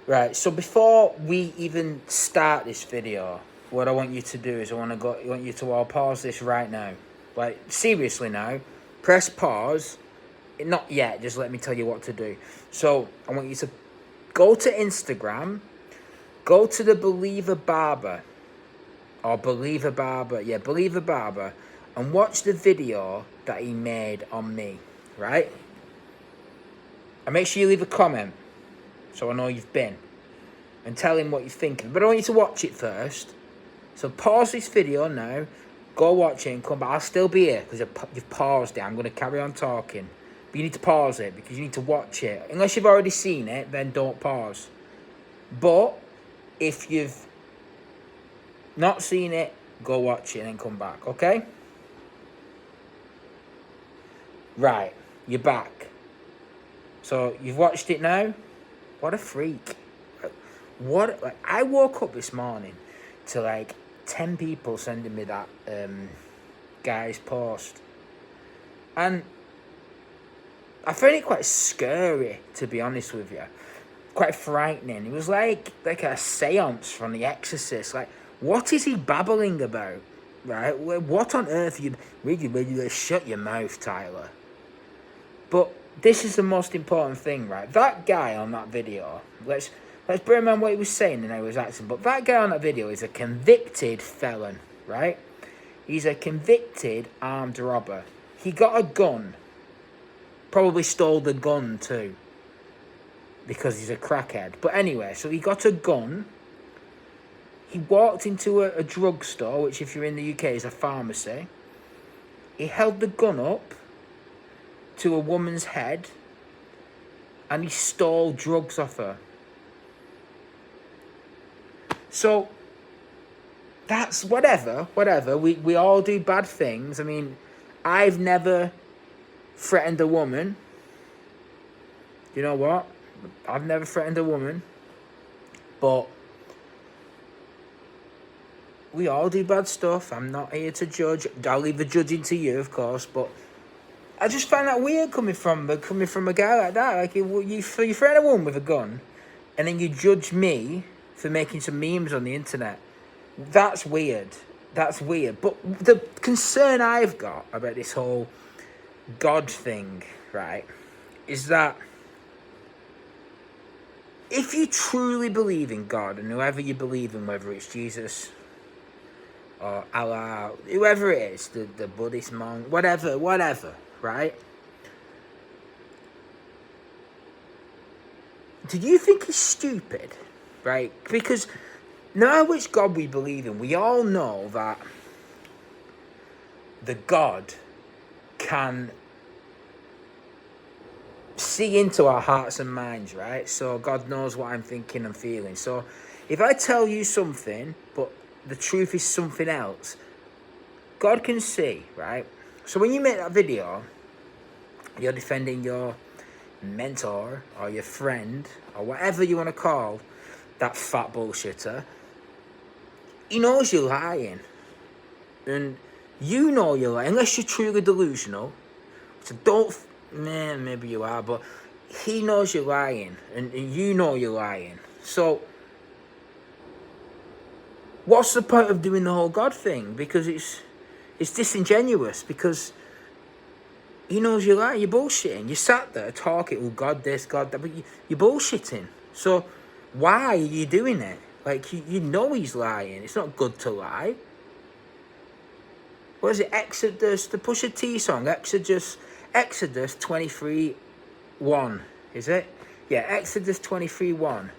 Right, so before we even start this video, what I want you to do is I want you to all pause this right now. Like, seriously now, press pause. Not yet, just let me tell you what to do. So, I want you to go to Instagram, go to the Believer Barber, or Believer Barber, yeah, Believer Barber, and watch the video that he made on me, right? And make sure you leave a comment, so I know you've been. And tell him what you're thinking. But I want you to watch it first. So pause this video now. Go watch it and come back. I'll still be here because you've paused it. I'm going to carry on talking. But you need to pause it because you need to watch it. Unless you've already seen it, then don't pause. But if you've not seen it, go watch it and then come back. Okay? Right. You're back. So you've watched it now? What a freak. I woke up this morning to like 10 people sending me that guy's post, and I found it quite scary, to be honest with you. Quite frightening. It was like a seance from The Exorcist. Like, what is he babbling about? Right? What on earth are you really shut your mouth, Tyler? But this is the most important thing, right? That guy on that video, let's bear in mind what he was saying and how he was acting. But that guy on that video is a convicted felon, right? He's a convicted armed robber. He got a gun. Probably stole the gun too. Because he's a crackhead. But anyway, so he got a gun. He walked into a drugstore, which if you're in the UK is a pharmacy. He held the gun up to a woman's head. And he stole drugs off her. So, that's whatever. We all do bad things. I mean, I've never threatened a woman. You know what? I've never threatened a woman. But we all do bad stuff. I'm not here to judge. I'll leave the judging to you, of course. But I just find that weird coming from a guy like that. Like, you threaten a woman with a gun, and then you judge me for making some memes on the internet. That's weird. But the concern I've got about this whole God thing, right, is that if you truly believe in God, and whoever you believe in, whether it's Jesus or Allah, whoever it is, the Buddhist monk, whatever, right? Do you think he's stupid? Right? Because no matter which God we believe in, we all know that the God can see into our hearts and minds, right? So God knows what I'm thinking and feeling. So if I tell you something, but the truth is something else, God can see, right? So when you make that video, you're defending your mentor or your friend or whatever you want to call that fat bullshitter. He knows you're lying. And you know you're lying, unless you're truly delusional. So maybe you are, but he knows you're lying. And you know you're lying. So, what's the point of doing the whole God thing? Because it's disingenuous, because he knows you're lying, you're bullshitting. You sat there talking, oh, God this, God that, but you're bullshitting. So, why are you doing it? Like, you know he's lying. It's not good to lie. What is it? Exodus, the Pusha T song, Exodus 23:1, is it? Yeah, Exodus 23:1.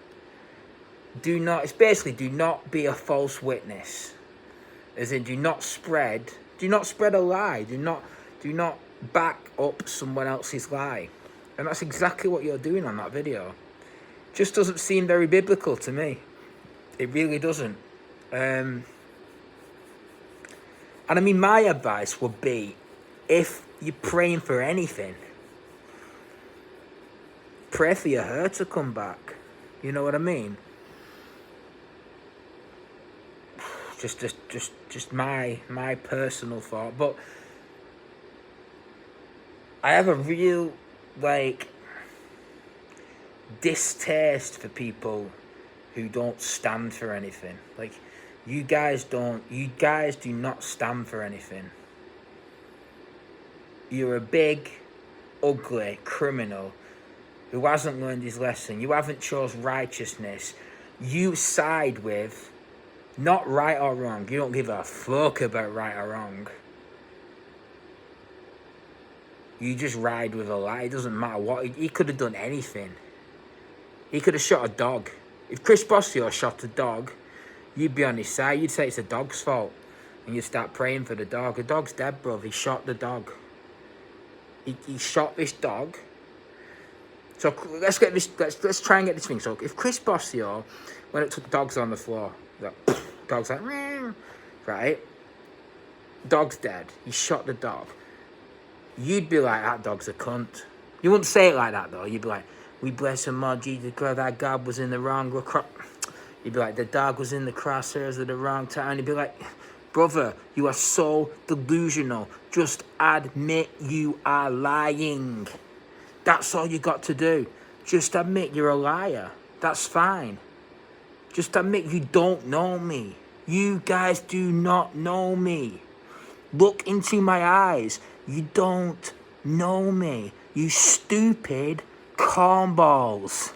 It's basically, do not be a false witness. As in, do not spread a lie. Do not back up someone else's lie. And that's exactly what you're doing on that video. Just doesn't seem very biblical to me. It really doesn't. And I mean, my advice would be, if you're praying for anything, pray for your hair to come back. You know what I mean? Just my personal thought. But I have a real, like, distaste for people who don't stand for anything. Like, you guys do not stand for anything. You're a big, ugly criminal who hasn't learned his lesson. You haven't chose righteousness. You side with not right or wrong. You don't give a fuck about right or wrong. You just ride with a lie. It doesn't matter what. He could have done anything. He could have shot a dog. If Chris Bossio shot a dog, you'd be on his side. You'd say it's the dog's fault. And you'd start praying for the dog. The dog's dead, bro. He shot the dog. He shot this dog. So let's try and get this thing. So if Chris Bossio went up to the dogs on the floor, like, dog's like, meow, right? Dog's dead. He shot the dog. You'd be like, that dog's a cunt. You wouldn't say it like that though. You'd be like, we bless him, Lord Jesus Christ, that God was in the wrong. You'd be like, the dog was in the crosshairs at the wrong time. You'd be like, brother, you are so delusional. Just admit you are lying. That's all you got to do. Just admit you're a liar. That's fine. Just admit you don't know me. You guys do not know me. Look into my eyes. You don't know me. You stupid cornballs.